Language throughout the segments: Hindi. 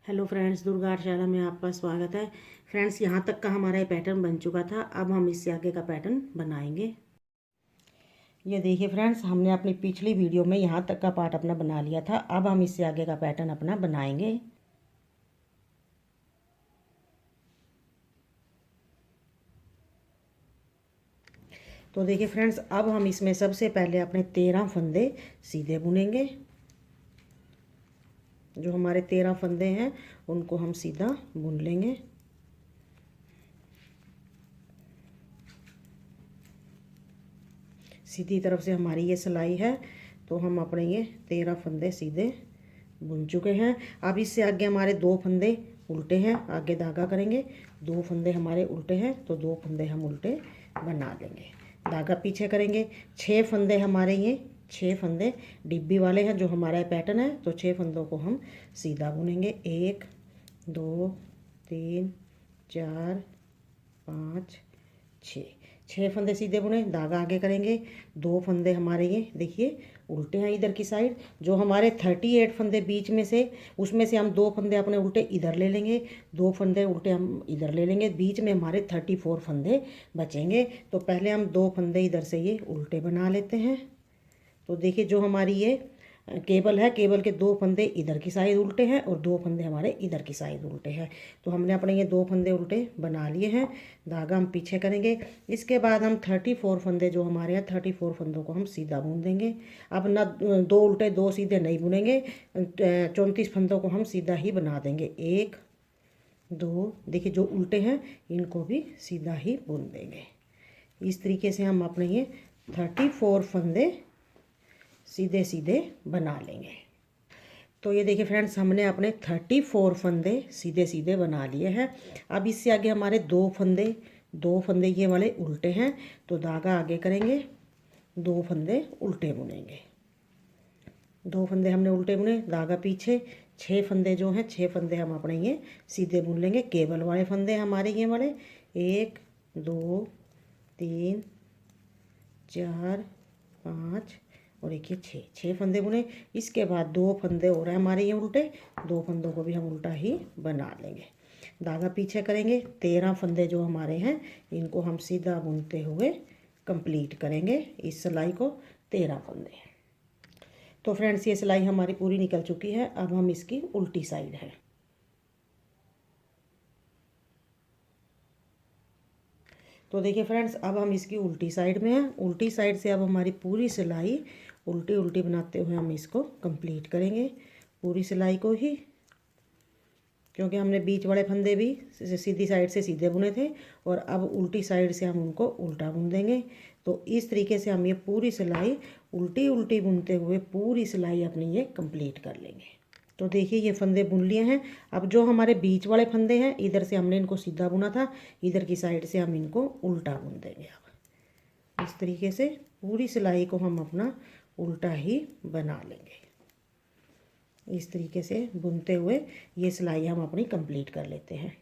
हेलो फ्रेंड्स, दुर्गा आर्टशाला में आपका स्वागत है। फ्रेंड्स, यहाँ तक का हमारा ये पैटर्न बन चुका था। अब हम इससे आगे का पैटर्न बनाएंगे। ये देखिए फ्रेंड्स, हमने अपनी पिछली वीडियो में यहाँ तक का पार्ट अपना बना लिया था। अब हम इससे आगे का पैटर्न अपना बनाएंगे। तो देखिए फ्रेंड्स, अब हम इसमें सबसे पहले अपने 13 फंदे सीधे बुनेंगे। जो हमारे 13 फंदे हैं उनको हम सीधा बुन लेंगे। सीधी तरफ से हमारी ये सिलाई है, तो हम अपने ये 13 फंदे सीधे बुन चुके हैं। अब इससे आगे हमारे 2 फंदे उल्टे हैं, आगे धागा करेंगे। 2 फंदे हमारे उल्टे हैं तो 2 फंदे हम उल्टे बना लेंगे। धागा पीछे करेंगे। 6 फंदे हमारे ये 6 फंदे डिब्बी वाले हैं जो हमारा पैटर्न है, तो 6 फंदों को हम सीधा बुनेंगे। 1 2 3 4 5 6 6 फंदे सीधे बुने। धागा आगे करेंगे। 2 फंदे हमारे ये देखिए उल्टे हैं इधर की साइड। जो हमारे 38 फंदे बीच में से, उसमें से हम 2 फंदे अपने उल्टे इधर ले लेंगे, 2 फंदे उल्टे हम इधर ले लेंगे। बीच में हमारे 34 फंदे बचेंगे। तो पहले हम 2 फंदे इधर से ये उल्टे बना लेते हैं। तो देखिए, जो हमारी ये केबल है, केबल के 2 फंदे इधर की साइड उल्टे हैं और 2 फंदे हमारे इधर की साइड उल्टे हैं। तो हमने अपने ये 2 फंदे उल्टे बना लिए हैं। धागा हम पीछे करेंगे। इसके बाद हम 34 फंदे जो हमारे हैं, 34 फंदों को हम सीधा बुन देंगे। अब ना 2 उल्टे 2 सीधे नहीं बुनेंगे, 34 फंदों को हम सीधा ही बना देंगे। 1 2, देखिए जो उल्टे हैं इनको भी सीधा ही बुन देंगे। इस तरीके से हम अपने ये 34 फंदे सीधे सीधे बना लेंगे। तो ये देखिए फ्रेंड्स, हमने अपने 34 फंदे सीधे सीधे बना लिए हैं। अब इससे आगे हमारे 2 फंदे ये वाले उल्टे हैं, तो धागा आगे करेंगे। 2 फंदे उल्टे बुनेंगे। 2 फंदे हमने उल्टे बुने, धागा पीछे। 6 फंदे जो हैं, 6 फंदे हम अपने ये सीधे बुन लेंगे। केबल वाले फंदे हमारे ये वाले 1 2 3 4 5 और एक ये 6 फंदे बुने। इसके बाद 2 फंदे और हैं हमारे ये उल्टे, 2 फंदों को भी हम उल्टा ही बना लेंगे। धागा पीछे करेंगे। 13 फंदे जो हमारे हैं इनको हम सीधा बुनते हुए कंप्लीट करेंगे इस सिलाई को। 13 फंदे। तो फ्रेंड्स, ये सिलाई हमारी पूरी निकल चुकी है। अब हम इसकी उल्टी साइड है। तो देखिए फ्रेंड्स, अब हम इसकी उल्टी साइड में हैं। उल्टी साइड से अब हमारी पूरी सिलाई उल्टी उल्टी बनाते हुए हम इसको कंप्लीट करेंगे, पूरी सिलाई को ही। क्योंकि हमने बीच वाले फंदे भी सीधी साइड से सीधे बुने थे और अब उल्टी साइड से हम उनको उल्टा बुन देंगे। तो इस तरीके से हम ये पूरी सिलाई उल्टी उल्टी बुनते हुए पूरी सिलाई अपनी ये कंप्लीट कर लेंगे। तो देखिए, ये फंदे बुन लिए हैं। अब जो हमारे बीच वाले फंदे हैं, इधर से हमने इनको सीधा बुना था, इधर की साइड से हम इनको उल्टा बुन देंगे। अब इस तरीके से पूरी सिलाई को हम अपना उल्टा ही बना लेंगे। इस तरीके से बुनते हुए ये सिलाई हम अपनी कंप्लीट कर लेते हैं।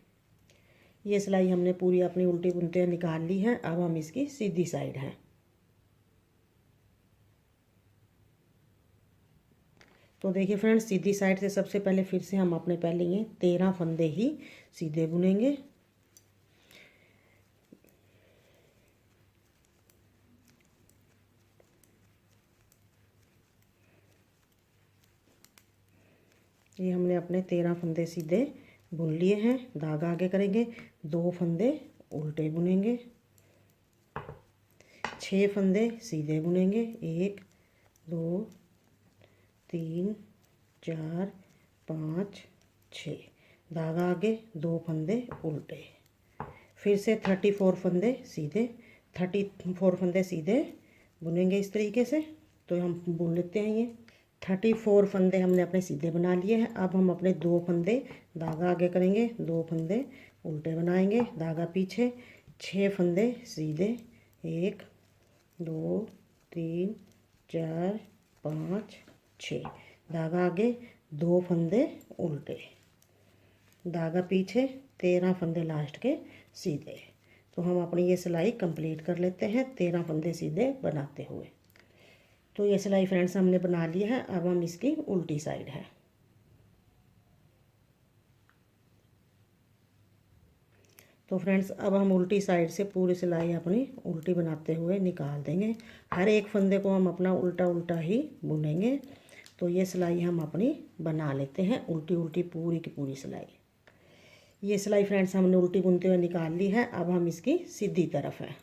ये सिलाई हमने पूरी अपनी उल्टी बुनते हुए निकाल ली है। अब हम इसकी सीधी साइड हैं। तो देखिए फ्रेंड्स, सीधी साइड से सबसे पहले फिर से हम अपने पहले ये 13 फंदे ही सीधे बुनेंगे। ये हमने अपने 13 फंदे सीधे बुन लिए हैं। धागा आगे करेंगे। 2 फंदे उल्टे बुनेंगे। 6 फंदे सीधे बुनेंगे। 1 2 3 4 5 6। धागा आगे, 2 फंदे उल्टे। फिर से 34 फंदे सीधे, 34 फंदे सीधे बुनेंगे इस तरीके से। तो हम बुन लेते हैं ये 34 फंदे हमने अपने सीधे बना लिए हैं। अब हम अपने 2 फंदे धागा आगे करेंगे, 2 फंदे उल्टे बनाएंगे, धागा पीछे। 6 फंदे सीधे, 1 2 3 4 5 6। धागा आगे, 2 फंदे उल्टे, धागा पीछे। 13 फंदे लास्ट के सीधे। तो हम अपनी ये सिलाई कंप्लीट कर लेते हैं 13 फंदे सीधे बनाते हुए। तो ये सिलाई फ्रेंड्स हमने बना ली है। अब हम इसकी उल्टी साइड है। तो फ्रेंड्स अब हम उल्टी साइड से पूरी सिलाई अपनी उल्टी बनाते हुए निकाल देंगे। हर एक फंदे को हम अपना उल्टा उल्टा ही बुनेंगे। तो ये सिलाई हम अपनी बना लेते हैं, उल्टी उल्टी पूरी की पूरी सिलाई। ये सिलाई फ्रेंड्स हमने उल्टी बुनते हुए निकाल ली है। अब हम इसकी सीधी तरफ है।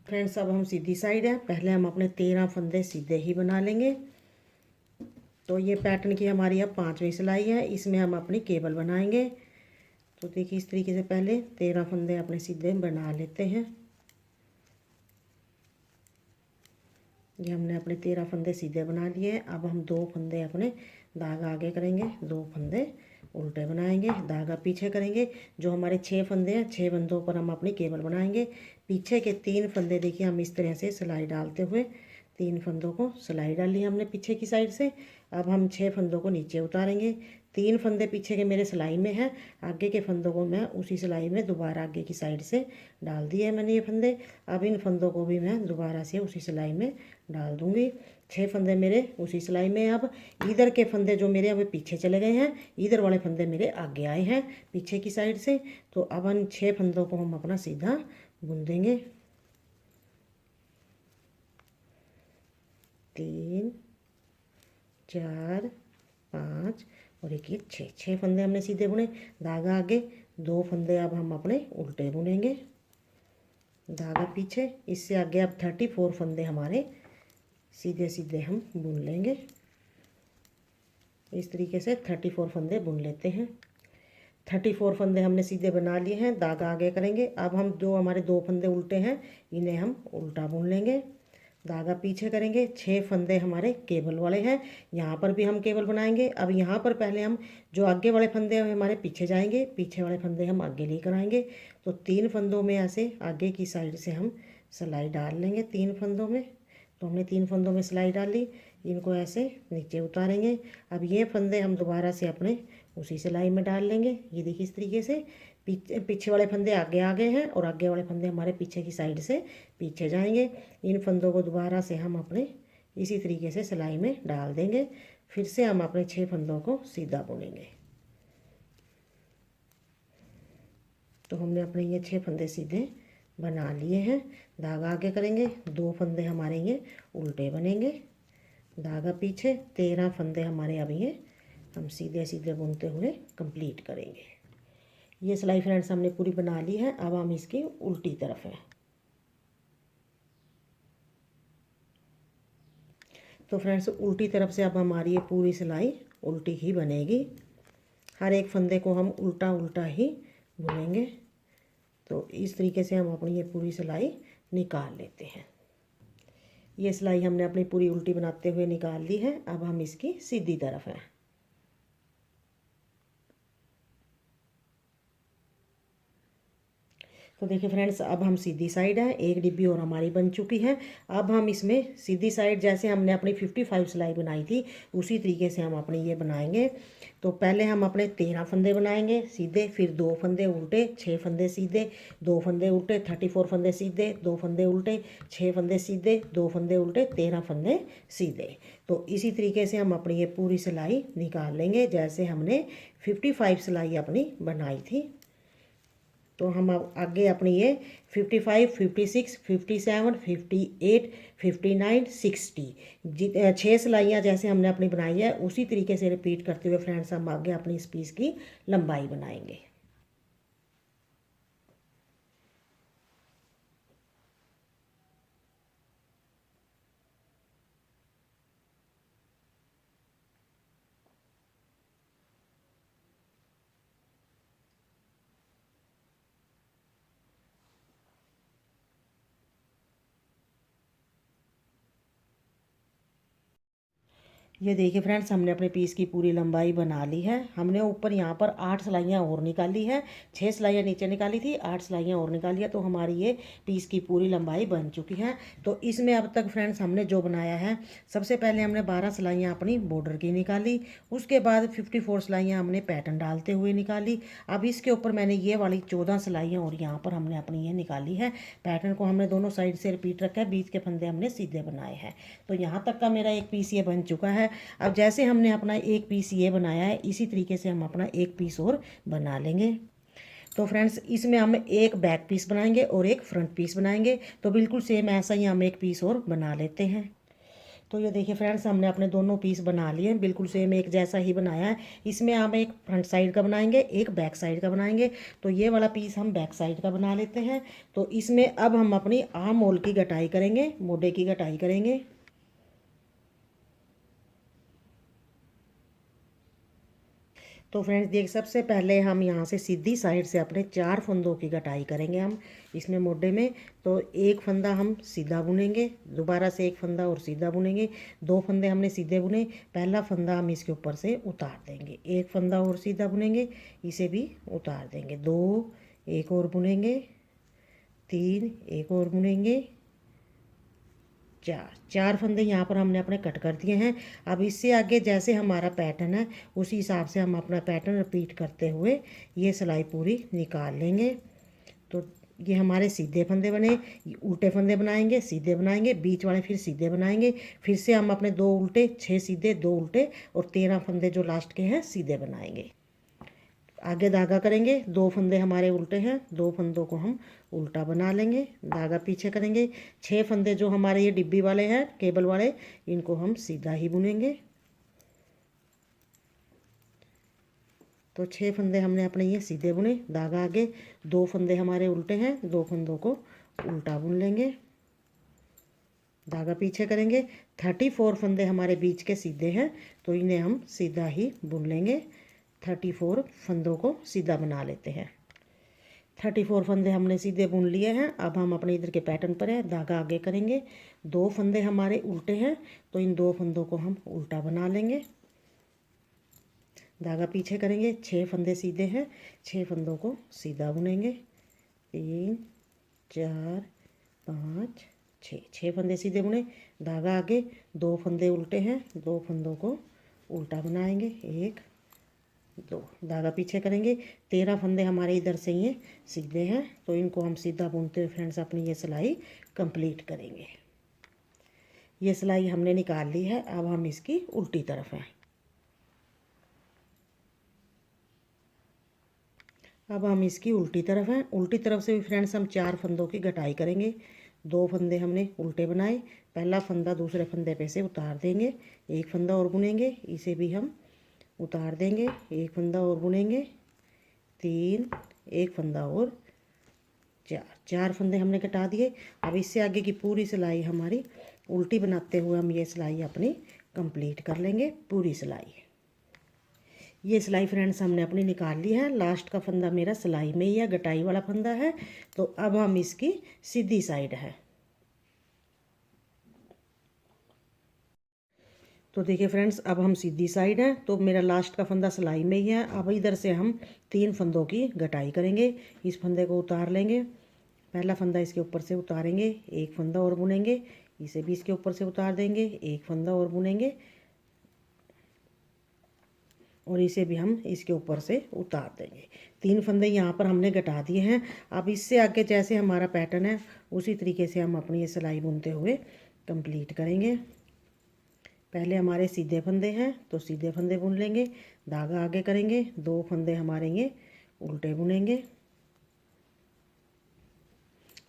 फ्रेंड्स अब हम सीधी साइड है। पहले हम अपने 13 फंदे सीधे ही बना लेंगे। तो ये पैटर्न की हमारी अब 5वीं सिलाई है। इसमें हम अपनी केबल बनाएंगे। तो देखिए इस तरीके से पहले 13 फंदे अपने सीधे बना लेते हैं। ये हमने अपने 13 फंदे सीधे बना लिए हैं। अब हम 2 फंदे अपने धागा आगे करेंगे, 2 फंदे उल्टे बनाएंगे, धागा पीछे करेंगे। जो हमारे 6 फंदे हैं, 6 फंदों पर हम अपनी केबल बनाएंगे। पीछे के 3 फंदे देखिए हम इस तरह से सिलाई डालते हुए 3 फंदों को सिलाई डाली हमने पीछे की साइड से। अब हम 6 फंदों को नीचे उतारेंगे। 3 फंदे पीछे के मेरे सिलाई में हैं, आगे के फंदों को मैं उसी सिलाई में दोबारा आगे की साइड से डाल दिए मैंने ये फंदे। अब इन फंदों को भी मैं दोबारा से उसी सिलाई में डाल दूंगी। 6 फंदे मेरे उसी सिलाई में। अब इधर के फंदे जो मेरे अब पीछे चले गए हैं, इधर वाले फंदे मेरे आगे आए हैं पीछे की साइड से। तो अब इन 6 फंदों को हम अपना सीधा बुन देंगे। 3 4 5 और एक ये 6 फंदे हमने सीधे बुने, धागा आगे, 2 फंदे अब हम अपने उल्टे बुनेंगे, धागा पीछे। इससे आगे अब 34 फंदे हमारे सीधे सीधे हम बुन लेंगे। इस तरीके से 34 फंदे बुन लेते हैं। 34 फंदे हमने सीधे बना लिए हैं, धागा आगे करेंगे। अब हम जो हमारे 2 फंदे उल्टे हैं इन्हें हम उल्टा बुन लेंगे, धागा पीछे करेंगे। 6 फंदे हमारे केबल वाले हैं, यहाँ पर भी हम केबल बनाएंगे। अब यहाँ पर पहले हम जो आगे वाले फंदे हमारे पीछे जाएंगे, पीछे वाले फंदे हम आगे लेकर आएंगे। तो 3 फंदों में ऐसे आगे की साइड से हम सिलाई डाल लेंगे। 3 फंदों में तो हमने 3 फंदों में सिलाई डाली, इनको ऐसे नीचे उतारेंगे। अब ये फंदे हम दोबारा से अपने उसी सिलाई में डाल लेंगे। ये देखिए इस तरीके से पीछे वाले फंदे आगे आ गए हैं और आगे वाले फंदे हमारे पीछे की साइड से पीछे जाएंगे। इन फंदों को दोबारा से हम अपने इसी तरीके से सिलाई में डाल देंगे। फिर से हम अपने 6 फंदों को सीधा बुनेंगे। तो हमने अपने ये 6 फंदे सीधे बना लिए हैं, धागा आगे करेंगे, 2 फंदे हमारे ये उल्टे बनेंगे, धागा पीछे। 13 फंदे हमारे अब ये हम सीधे सीधे बुनते हुए कंप्लीट करेंगे। ये सिलाई फ्रेंड्स हमने पूरी बना ली है। अब हम इसकी उल्टी तरफ है। तो फ्रेंड्स उल्टी तरफ से अब हमारी ये पूरी सिलाई उल्टी ही बनेगी। हर एक फंदे को हम उल्टा उल्टा ही बुनेंगे। तो इस तरीके से हम अपनी ये पूरी सिलाई निकाल लेते हैं। ये सिलाई हमने अपनी पूरी उल्टी बनाते हुए निकाल ली है। अब हम इसकी सीधी तरफ हैं। तो देखिए फ्रेंड्स अब हम सीधी साइड है, एक डिब्बी और हमारी बन चुकी है। अब हम इसमें सीधी साइड जैसे हमने अपनी 55 सिलाई बनाई थी उसी तरीके से हम अपनी ये बनाएंगे। तो पहले हम अपने 13 फंदे बनाएंगे सीधे, फिर 2 फंदे उल्टे, 6 फंदे सीधे, 2 फंदे उल्टे, 34 फंदे सीधे, 2 फंदे उल्टे, 6 फंदे सीधे, 2 फंदे उल्टे, 13 फंदे सीधे। तो इसी तरीके से हम अपनी ये पूरी सिलाई निकाल लेंगे जैसे हमने 55 सिलाई अपनी बनाई थी। तो हम अब आगे अपनी ये 55, 56, 57, 58, 59, 60 6 सिलाइयाँ जैसे हमने अपनी बनाई है उसी तरीके से रिपीट करते हुए फ्रेंड्स हम आगे अपनी इस पीस की लंबाई बनाएंगे। ये देखिए फ्रेंड्स हमने अपने पीस की पूरी लंबाई बना ली है। हमने ऊपर यहाँ पर 8 सिलाइयाँ और निकाली है, 6 सिलाइयाँ नीचे निकाली थी, 8 सिलाइयाँ और निकाली है। तो हमारी ये पीस की पूरी लंबाई बन चुकी है। तो इसमें अब तक फ्रेंड्स हमने जो बनाया है, सबसे पहले हमने 12 सिलाइयाँ अपनी बॉर्डर की निकाली, उसके बाद 54 सिलाइयाँ हमने पैटर्न डालते हुए निकाली। अब इसके ऊपर मैंने ये वाली 14 सिलाइयाँ और यहाँ पर हमने अपनी ये निकाली है। पैटर्न को हमने दोनों साइड से रिपीट रखा है, बीच के फंदे हमने सीधे बनाए हैं। तो यहाँ तक का मेरा एक पीस ये बन चुका है। अब जैसे हमने अपना एक पीस ये बनाया है, इसी तरीके से हम अपना एक पीस और बना लेंगे। तो फ्रेंड्स, इसमें हम एक बैक पीस बनाएंगे और एक फ्रंट पीस बनाएंगे। तो बिल्कुल सेम ऐसा ही हम एक पीस और बना लेते हैं। तो ये देखिए फ्रेंड्स, हमने अपने दोनों पीस बना लिए हैं, बिल्कुल सेम एक जैसा ही बनाया है। इसमें हम एक फ्रंट साइड का बनाएंगे, एक बैक साइड का बनाएंगे। तो ये वाला पीस हम बैक साइड का बना लेते हैं। तो इसमें अब हम अपनी आर्म होल की कटाई करेंगे, मोढे की कटाई करेंगे। तो फ्रेंड्स देख, सबसे पहले हम यहाँ से सीधी साइड से अपने 4 फंदों की कटाई करेंगे हम इसमें मोढे में। तो एक फंदा हम सीधा बुनेंगे, दोबारा से एक फंदा और सीधा बुनेंगे, 2 फंदे हमने सीधे बुने, पहला फंदा हम इसके ऊपर से उतार देंगे, एक फंदा और सीधा बुनेंगे, इसे भी उतार देंगे, 2, एक और बुनेंगे, 3, एक और बुनेंगे, 4 फंदे यहाँ पर हमने अपने कट कर दिए हैं। अब इससे आगे जैसे हमारा पैटर्न है उसी हिसाब से हम अपना पैटर्न रिपीट करते हुए ये सिलाई पूरी निकाल लेंगे। तो ये हमारे सीधे फंदे बने, उल्टे फंदे बनाएंगे, सीधे बनाएंगे, बीच वाले फिर सीधे बनाएंगे, फिर से हम अपने 2 उल्टे, 6 सीधे, 2 उल्टे और 13 फंदे जो लास्ट के हैं सीधे बनाएंगे। आगे धागा करेंगे, 2 फंदे हमारे उल्टे हैं, 2 फंदों को हम उल्टा बना लेंगे, धागा पीछे करेंगे, 6 फंदे जो हमारे ये डिब्बी वाले हैं, केबल वाले, इनको हम सीधा ही बुनेंगे। तो 6 फंदे हमने अपने ये सीधे बुने, धागा आगे, 2 फंदे हमारे उल्टे हैं, 2 फंदों को उल्टा बुन लेंगे, धागा पीछे करेंगे। 34 फंदे हमारे बीच के सीधे हैं, तो इन्हें हम सीधा ही बुन लेंगे। 34 फंदों को सीधा बना लेते हैं। 34 फंदे हमने सीधे बुन लिए हैं। अब हम अपने इधर के पैटर्न पर है, धागा आगे करेंगे, 2 फंदे हमारे उल्टे हैं, तो इन 2 फंदों को हम उल्टा बना लेंगे, धागा पीछे करेंगे, 6 फंदे सीधे हैं, 6 फंदों को सीधा बुनेंगे, 3, 4, 5, 6 फंदे सीधे बुने, धागा आगे, 2 फंदे उल्टे हैं, 2 फंदों को उल्टा बनाएंगे, 1, 2, धागा पीछे करेंगे, 13 फंदे हमारे इधर से ये सीधे हैं, तो इनको हम सीधा बुनते हुए फ्रेंड्स अपनी ये सिलाई कंप्लीट करेंगे। ये सिलाई हमने निकाल ली है। अब हम इसकी उल्टी तरफ हैं। अब हम इसकी उल्टी तरफ हैं। उल्टी तरफ से भी फ्रेंड्स हम 4 फंदों की कटाई करेंगे। 2 फंदे हमने उल्टे बनाए, पहला फंदा दूसरे फंदे पे से उतार देंगे, एक फंदा और बुनेंगे, इसे भी हम उतार देंगे, एक फंदा और बुनेंगे, 3, एक फंदा और 4 फंदे हमने कटा दिए। अब इससे आगे की पूरी सिलाई हमारी उल्टी बनाते हुए हम ये सिलाई अपनी कंप्लीट कर लेंगे, पूरी सिलाई। ये सिलाई फ्रेंड्स हमने अपनी निकाल ली है। लास्ट का फंदा मेरा सिलाई में ही है, गटाई वाला फंदा है। तो अब हम इसकी सीधी साइड है। तो देखिए फ्रेंड्स, अब हम सीधी साइड हैं, तो मेरा लास्ट का फंदा सिलाई में ही है। अब इधर से हम 3 फंदों की गटाई करेंगे। इस फंदे को उतार लेंगे, पहला फंदा इसके ऊपर से उतारेंगे, एक फंदा और बुनेंगे, इसे भी इसके ऊपर से उतार देंगे, एक फंदा और बुनेंगे और इसे भी हम इसके ऊपर से उतार देंगे। 3 फंदे यहाँ पर हमने घटा दिए हैं। अब इससे आगे जैसे हमारा पैटर्न है उसी तरीके से हम अपनी ये सिलाई बुनते हुए कंप्लीट करेंगे। पहले हमारे सीधे फंदे हैं, तो सीधे फंदे बुन लेंगे, धागा आगे करेंगे, 2 फंदे हमारे ये उल्टे बुनेंगे,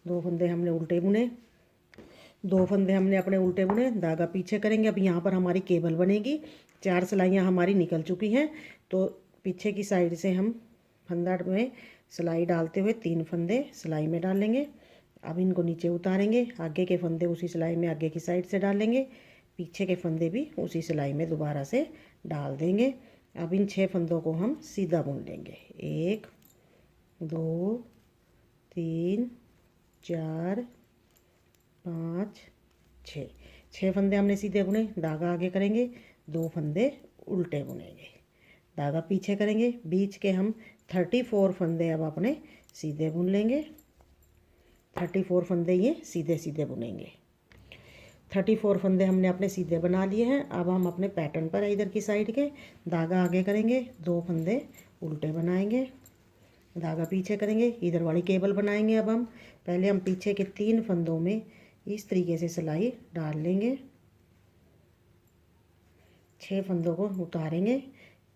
2 फंदे हमने उल्टे बुने, 2 फंदे हमने अपने उल्टे बुने, धागा पीछे करेंगे। अब यहाँ पर हमारी केबल बनेगी। 4 सिलाइयाँ हमारी निकल चुकी हैं, तो पीछे की साइड से हम फंदा में सिलाई डालते हुए 3 फंदे सिलाई में डालेंगे। अब इनको नीचे उतारेंगे, आगे के फंदे उसी सिलाई में आगे की साइड से डालेंगे, पीछे के फंदे भी उसी सिलाई में दोबारा से डाल देंगे। अब इन 6 फंदों को हम सीधा बुन लेंगे, 1, 2, 3, 4, 5, 6 फंदे हमने सीधे बुने, धागा आगे करेंगे, 2 फंदे उल्टे बुनेंगे, धागा पीछे करेंगे, बीच के हम 34 फंदे अब अपने सीधे बुन लेंगे। 34 फंदे ये सीधे सीधे बुनेंगे। 34 फंदे हमने अपने सीधे बना लिए हैं। अब हम अपने पैटर्न पर इधर की साइड के धागा आगे करेंगे, 2 फंदे उल्टे बनाएंगे, धागा पीछे करेंगे, इधर वाली केबल बनाएंगे। अब हम पहले हम पीछे के 3 फंदों में इस तरीके से सिलाई डाल लेंगे, 6 फंदों को उतारेंगे,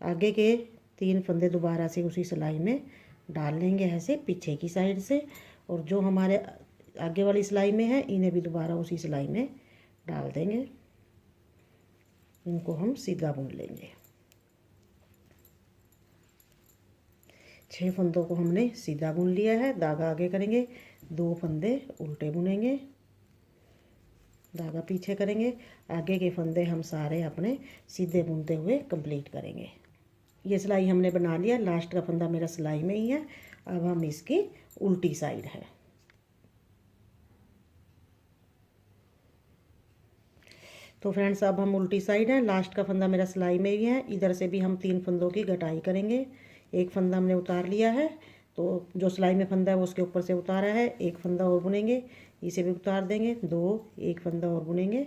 आगे के 3 फंदे दोबारा से उसी सिलाई में डाल लेंगे ऐसे पीछे की साइड से, और जो हमारे आगे वाली सिलाई में है इन्हें भी दोबारा उसी सिलाई में डाल देंगे। इनको हम सीधा बुन लेंगे। 6 फंदों को हमने सीधा बुन लिया है। धागा आगे करेंगे, 2 फंदे उल्टे बुनेंगे, धागा पीछे करेंगे, आगे के फंदे हम सारे अपने सीधे बुनते हुए कंप्लीट करेंगे। ये सिलाई हमने बना लिया, लास्ट का फंदा मेरा सिलाई में ही है। अब हम इसकी उल्टी साइड है। तो फ्रेंड्स अब हम उल्टी साइड है, लास्ट का फंदा मेरा सिलाई में ही है। इधर से भी हम 3 फंदों की घटाई करेंगे। एक फंदा हमने उतार लिया है, तो जो सिलाई में फंदा है वो उसके ऊपर से उतारा है। एक फंदा और बुनेंगे, इसे भी उतार देंगे। 2, एक फंदा और बुनेंगे,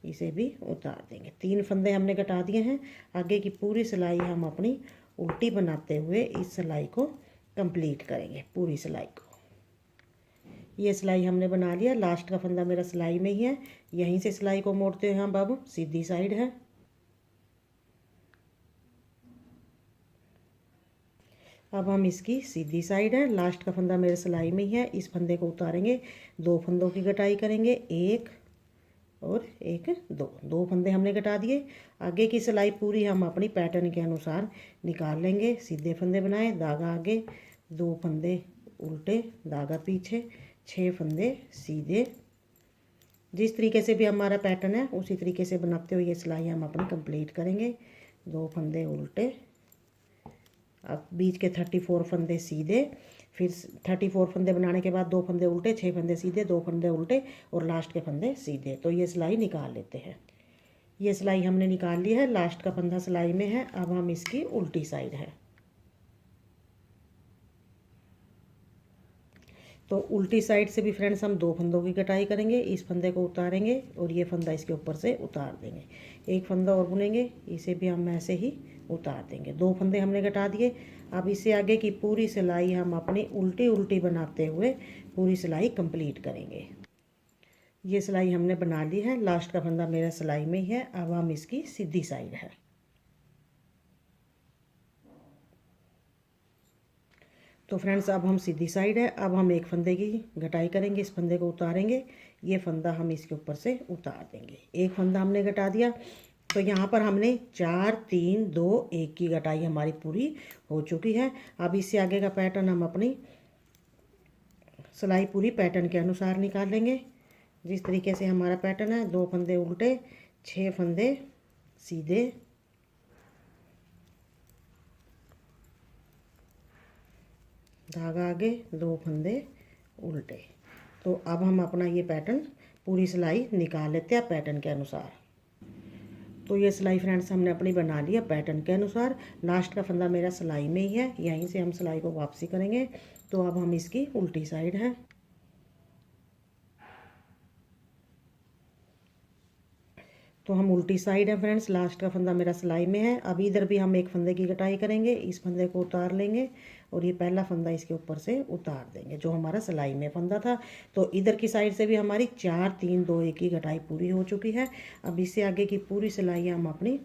इसे भी उतार देंगे। 3 फंदे हमने घटा दिए हैं। आगे की पूरी सिलाई हम अपनी उल्टी बनाते हुए इस सिलाई को कंप्लीट करेंगे, पूरी सिलाई को। ये सिलाई हमने बना लिया, लास्ट का फंदा मेरा सिलाई में ही है। यहीं से सिलाई को मोड़ते हुए हम अब सीधी साइड है। अब हम इसकी सीधी साइड है, लास्ट का फंदा मेरे सिलाई में ही है। इस फंदे को उतारेंगे, 2 फंदों की घटाई करेंगे, एक और एक, 2 फंदे हमने घटा दिए। आगे की सिलाई पूरी हम अपनी पैटर्न के अनुसार निकाल लेंगे। सीधे फंदे बनाए, धागा आगे, 2 फंदे उल्टे, धागा पीछे, 6 फंदे सीधे। जिस तरीके से भी हमारा पैटर्न है उसी तरीके से बनाते हुए ये सिलाई हम अपनी कंप्लीट करेंगे। 2 फंदे उल्टे, अब बीच के 34 फंदे सीधे, फिर 34 फंदे बनाने के बाद 2 फंदे उल्टे, 6 फंदे सीधे, 2 फंदे उल्टे और लास्ट के फंदे सीधे। तो ये सिलाई निकाल लेते हैं। ये सिलाई हमने निकाल ली है, लास्ट का फंदा सिलाई में है। अब हम इसकी उल्टी साइड है। तो उल्टी साइड से भी फ्रेंड्स हम 2 फंदों की कटाई करेंगे। इस फंदे को उतारेंगे और ये फंदा इसके ऊपर से उतार देंगे। एक फंदा और बुनेंगे, इसे भी हम ऐसे ही उतार देंगे। 2 फंदे हमने घटा दिए। अब इससे आगे की पूरी सिलाई हम अपनी उल्टी उल्टी बनाते हुए पूरी सिलाई कंप्लीट करेंगे। ये सिलाई हमने बना ली है, लास्ट का फंदा मेरा सिलाई में ही है। अब हम इसकी सीधी साइड है। तो फ्रेंड्स अब हम सीधी साइड है। अब हम एक फंदे की घटाई करेंगे, इस फंदे को उतारेंगे, ये फंदा हम इसके ऊपर से उतार देंगे। एक फंदा हमने घटा दिया, तो यहाँ पर हमने 4 3 2 1 की घटाई हमारी पूरी हो चुकी है। अब इससे आगे का पैटर्न हम अपनी सिलाई पूरी पैटर्न के अनुसार निकाल लेंगे। जिस तरीके से हमारा पैटर्न है, 2 फंदे उल्टे, 6 फंदे सीधे, धागा आगे, 2 फंदे उल्टे। तो अब हम अपना ये पैटर्न पूरी सिलाई निकाल लेते हैं पैटर्न के अनुसार। तो ये सिलाई फ्रेंड्स हमने अपनी बना लिया पैटर्न के अनुसार। लास्ट का फंदा मेरा सिलाई में ही है, यहीं से हम सिलाई को वापसी करेंगे। तो अब हम इसकी उल्टी साइड है। तो हम उल्टी साइड है फ्रेंड्स, लास्ट का फंदा मेरा सिलाई में है। अब इधर भी हम एक फंदे की कटाई करेंगे, इस फंदे को उतार लेंगे और ये पहला फंदा इसके ऊपर से उतार देंगे जो हमारा सिलाई में फंदा था। तो इधर की साइड से भी हमारी 4 3 2 1 की कटाई पूरी हो चुकी है। अब इससे आगे की पूरी सिलाई हम अपनी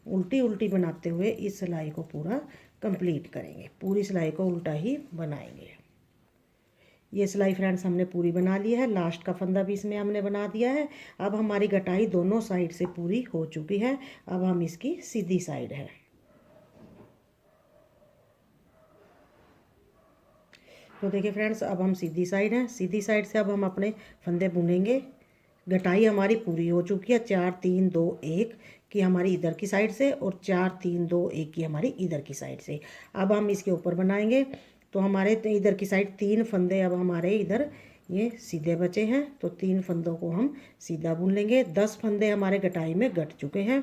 उल्टी उल्टी बनाते हुए इस सिलाई को पूरा कंप्लीट करेंगे। पूरी सिलाई को उल्टा ही बनाएंगे। ये सिलाई फ्रेंड्स हमने पूरी बना ली है, लास्ट का फंदा भी इसमें हमने बना दिया है। अब हमारी कटाई दोनों साइड से पूरी हो चुकी है। अब हम इसकी सीधी साइड है। तो देखिए फ्रेंड्स अब हम सीधी साइड हैं। सीधी साइड से अब हम अपने फंदे बुनेंगे। कटाई हमारी पूरी हो चुकी है, 4 3 2 1 की हमारी इधर की साइड से और 4 3 2 1 की हमारी इधर की साइड से। अब हम इसके ऊपर बनाएंगे। तो हमारे इधर की साइड 3 फंदे अब हमारे इधर ये सीधे बचे हैं, तो 3 फंदों को हम सीधा बुन लेंगे। 10 फंदे हमारे कटाई में घट चुके हैं।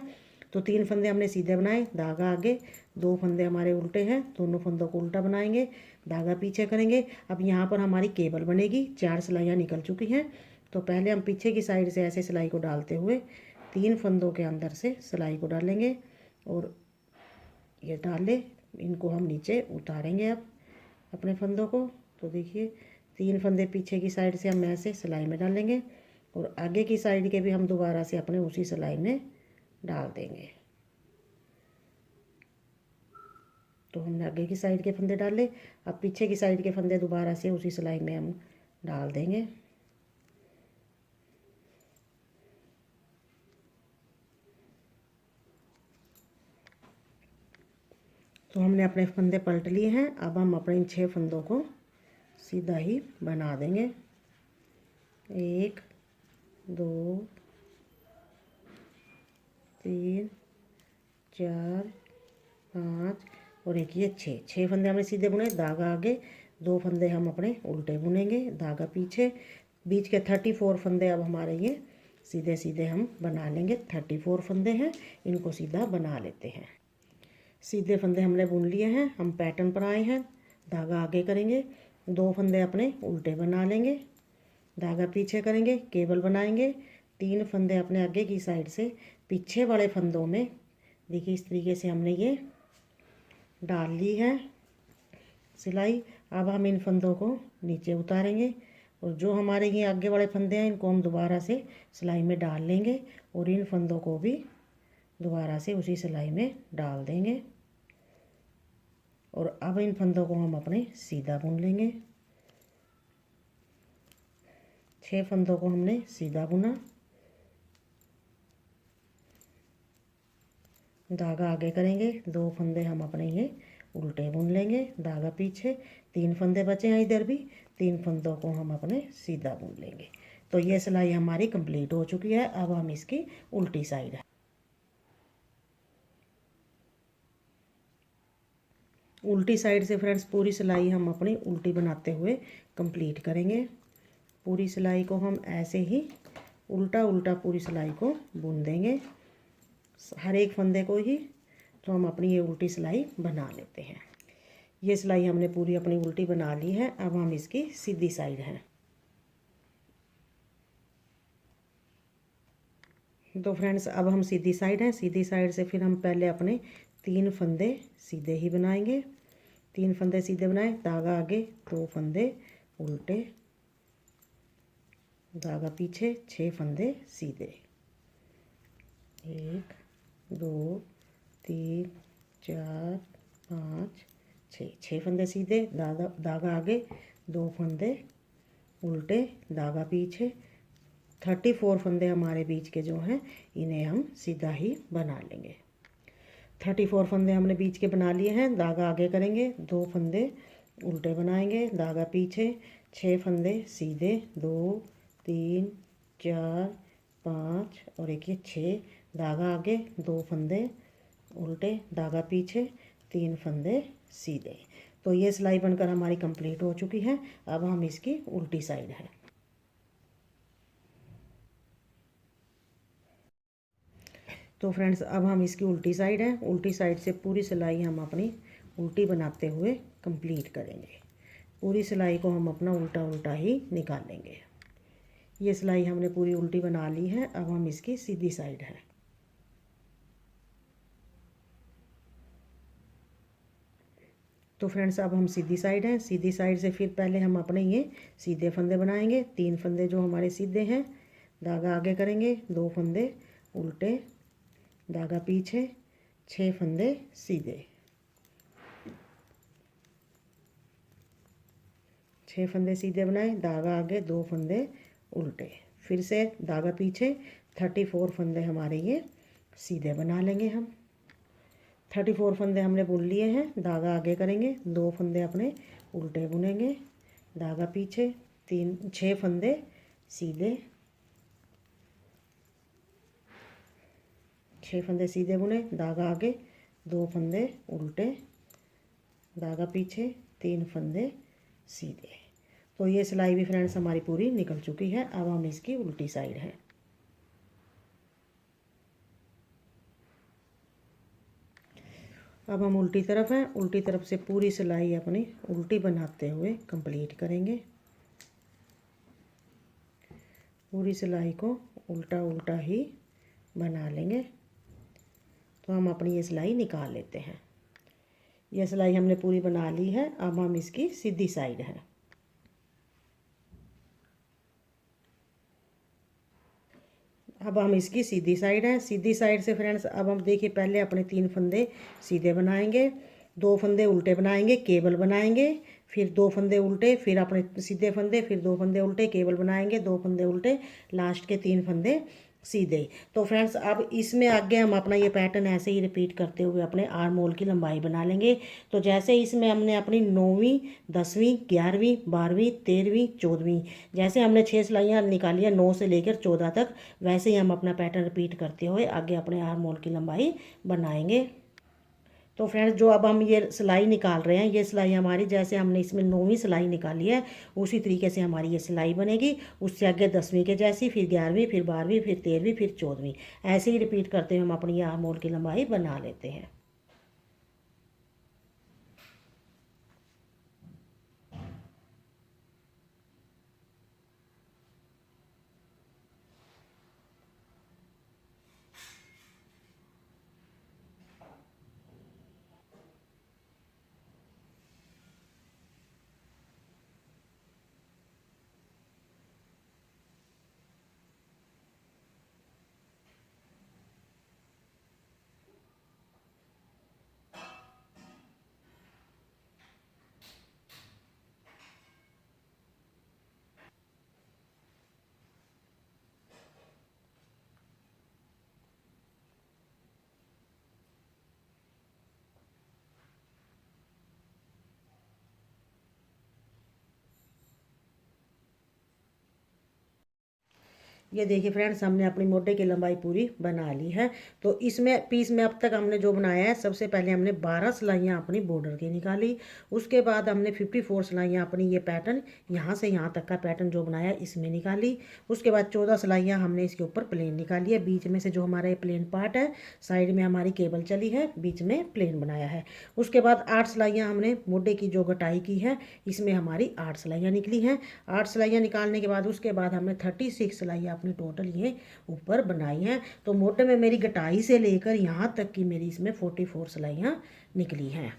तो 3 फंदे हमने सीधे बनाए, धागा आगे, 2 फंदे हमारे उल्टे हैं, दोनों फंदों को उल्टा बनाएंगे, धागा पीछे करेंगे। अब यहाँ पर हमारी केबल बनेगी, 4 सिलाइयाँ निकल चुकी हैं। तो पहले हम पीछे की साइड से ऐसे सिलाई को डालते हुए 3 फंदों के अंदर से सिलाई को डालेंगे और ये डाले, इनको हम नीचे उतारेंगे अब अपने फंदों को। तो देखिए 3 फंदे पीछे की साइड से हम ऐसे सिलाई में डालेंगे और आगे की साइड के भी हम दोबारा से अपने उसी सिलाई में डाल देंगे। तो हमने आगे की साइड के फंदे डाले, अब पीछे की साइड के फंदे दोबारा से उसी सिलाई में हम डाल देंगे। तो हमने अपने फंदे पलट लिए हैं। अब हम अपने इन 6 फंदों को सीधा ही बना देंगे। 1 2 3 4 5 और एक ये 6 फंदे हमने सीधे बुने, धागा आगे, 2 फंदे हम अपने उल्टे बुनेंगे, धागा पीछे। बीच के 34 फंदे अब हमारे ये सीधे सीधे हम बना लेंगे। 34 फंदे हैं, इनको सीधा बना लेते हैं। सीधे फंदे हमने बुन लिए हैं, हम पैटर्न पर आए हैं। धागा आगे करेंगे, 2 फंदे अपने उल्टे बना लेंगे, धागा पीछे करेंगे, केबल बनाएंगे। 3 फंदे अपने आगे की साइड से पीछे वाले फंदों में, देखिए इस तरीके से हमने ये डाल ली है सिलाई। अब हम इन फंदों को नीचे उतारेंगे और जो हमारे ये आगे वाले फंदे हैं इनको हम दोबारा से सिलाई में डाल लेंगे और इन फंदों को भी दोबारा से उसी सिलाई में डाल देंगे। और अब इन फंदों को हम अपने सीधा बुन लेंगे। 6 फंदों को हमने सीधा बुना, धागा आगे करेंगे, 2 फंदे हम अपने ये उल्टे बुन लेंगे, धागा पीछे। 3 फंदे बचे हैं इधर भी, 3 फंदों को हम अपने सीधा बुन लेंगे। तो ये सिलाई हमारी कंप्लीट हो चुकी है। अब हम इसकी उल्टी साइड है, उल्टी साइड से फ्रेंड्स पूरी सिलाई हम अपनी उल्टी बनाते हुए कंप्लीट करेंगे। पूरी सिलाई को हम ऐसे ही उल्टा उल्टा पूरी सिलाई को बुन देंगे, हर एक फंदे को ही। तो हम अपनी ये उल्टी सिलाई बना लेते हैं। ये सिलाई हमने पूरी अपनी उल्टी बना ली है। अब हम इसकी सीधी साइड है। तो फ्रेंड्स अब हम सीधी साइड हैं, सीधी साइड से फिर हम पहले अपने 3 फंदे सीधे ही बनाएंगे। 3 फंदे सीधे बनाए, धागा आगे, 2 फंदे उल्टे, धागा पीछे, 6 फंदे सीधे। 1 2 3 4 5 6 फंदे सीधे, धागा आगे, 2 फंदे उल्टे, धागा पीछे। 34 फंदे हमारे बीच के जो हैं इन्हें हम सीधा ही बना लेंगे। 34 फंदे हमने बीच के बना लिए हैं, धागा आगे करेंगे, 2 फंदे उल्टे बनाएंगे, धागा पीछे। 6 फंदे सीधे, 2 3 4 5 और एक ये 6, धागा आगे, 2 फंदे उल्टे, धागा पीछे, 3 फंदे सीधे। तो ये सिलाई बनकर हमारी कंप्लीट हो चुकी है। अब हम इसकी उल्टी साइड है। तो फ्रेंड्स अब हम इसकी उल्टी साइड है, उल्टी साइड से पूरी सिलाई हम अपनी उल्टी बनाते हुए कंप्लीट करेंगे। पूरी सिलाई को हम अपना उल्टा उल्टा ही निकालेंगे। ये सिलाई हमने पूरी उल्टी बना ली है। अब हम इसकी सीधी साइड है। तो फ्रेंड्स अब हम सीधी साइड हैं, सीधी साइड से फिर पहले हम अपने ये सीधे फंदे बनाएंगे। 3 फंदे जो हमारे सीधे हैं, धागा आगे करेंगे, 2 फंदे उल्टे, धागा पीछे, 6 फंदे सीधे। 6 फंदे सीधे बनाए, धागा आगे, 2 फंदे उल्टे, फिर से धागा पीछे। 34 फंदे हमारे ये सीधे बना लेंगे हम। 34 फंदे हमने बुन लिए हैं, धागा आगे करेंगे, 2 फंदे अपने उल्टे बुनेंगे, धागा पीछे। 6 फंदे सीधे, 6 फंदे सीधे बुने, धागा आगे, 2 फंदे उल्टे, धागा पीछे, 3 फंदे सीधे। तो ये सिलाई भी फ्रेंड्स हमारी पूरी निकल चुकी है। अब हम इसकी उल्टी साइड है। अब हम उल्टी तरफ हैं, उल्टी तरफ से पूरी सिलाई अपनी उल्टी बनाते हुए कंप्लीट करेंगे। पूरी सिलाई को उल्टा उल्टा ही बना लेंगे। तो हम अपनी ये सिलाई निकाल लेते हैं। यह सिलाई हमने पूरी बना ली है। अब हम इसकी सीधी साइड है। अब हम इसकी सीधी साइड है। सीधी साइड से फ्रेंड्स अब हम देखिए पहले अपने 3 फंदे सीधे बनाएंगे, 2 फंदे उल्टे बनाएंगे, केबल बनाएंगे, फिर 2 फंदे उल्टे, फिर अपने सीधे फंदे, फिर 2 फंदे उल्टे, केबल बनाएंगे, 2 फंदे उल्टे, लास्ट के 3 फंदे सीधे। तो फ्रेंड्स अब इसमें आगे हम अपना ये पैटर्न ऐसे ही रिपीट करते हुए अपने आर्म होल की लंबाई बना लेंगे। तो जैसे इसमें हमने अपनी 9वीं 10वीं 11वीं 12वीं 13वीं 14वीं जैसे हमने 6 सिलाइयाँ निकाली है 9 से लेकर 14 तक, वैसे ही हम अपना पैटर्न रिपीट करते हुए आगे अपने आर्म होल की लंबाई बनाएंगे। तो फ्रेंड्स जो अब हम ये सिलाई निकाल रहे हैं, ये सिलाई हमारी जैसे हमने इसमें 9वीं सिलाई निकाली है उसी तरीके से हमारी ये सिलाई बनेगी। उससे आगे 10वीं के जैसी, फिर 11वीं, फिर 12वीं, फिर 13वीं, फिर 14वीं, ऐसे ही रिपीट करते हुए हम अपनी आर्म होल की लंबाई बना लेते हैं। ये देखिए फ्रेंड्स हमने अपनी मोटे की लंबाई पूरी बना ली है। तो इसमें पीस में अब तक हमने जो बनाया है, सबसे पहले हमने 12 सिलाइयाँ अपनी बॉर्डर की निकाली। उसके बाद हमने 54 सिलाइयाँ अपनी ये पैटर्न यहाँ से यहाँ तक का पैटर्न जो बनाया इसमें निकाली। उसके बाद 14 सिलाइयाँ हमने इसके ऊपर प्लेन निकाली है। बीच में से जो हमारा ये प्लेन पार्ट है, साइड में हमारी केबल चली है, बीच में प्लेन बनाया है। उसके बाद 8 सिलाइयाँ हमने मोटे की जो गटाई की है, इसमें हमारी 8 सिलाइयाँ निकली हैं। 8 सिलाइयाँ निकालने के बाद उसके बाद हमने 36 सिलाइयाँ अपनी टोटल ये ऊपर बनाई हैं। तो मोटे में मेरी गटाई से लेकर यहाँ तक की मेरी इसमें 44 सिलाइयाँ निकली हैं।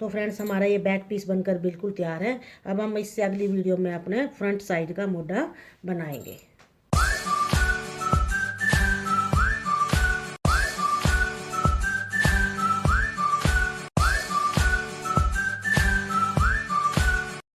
तो फ्रेंड्स हमारा ये बैक पीस बनकर बिल्कुल तैयार है। अब हम इससे अगली वीडियो में अपने फ्रंट साइड का मोढ़ा बनाएंगे।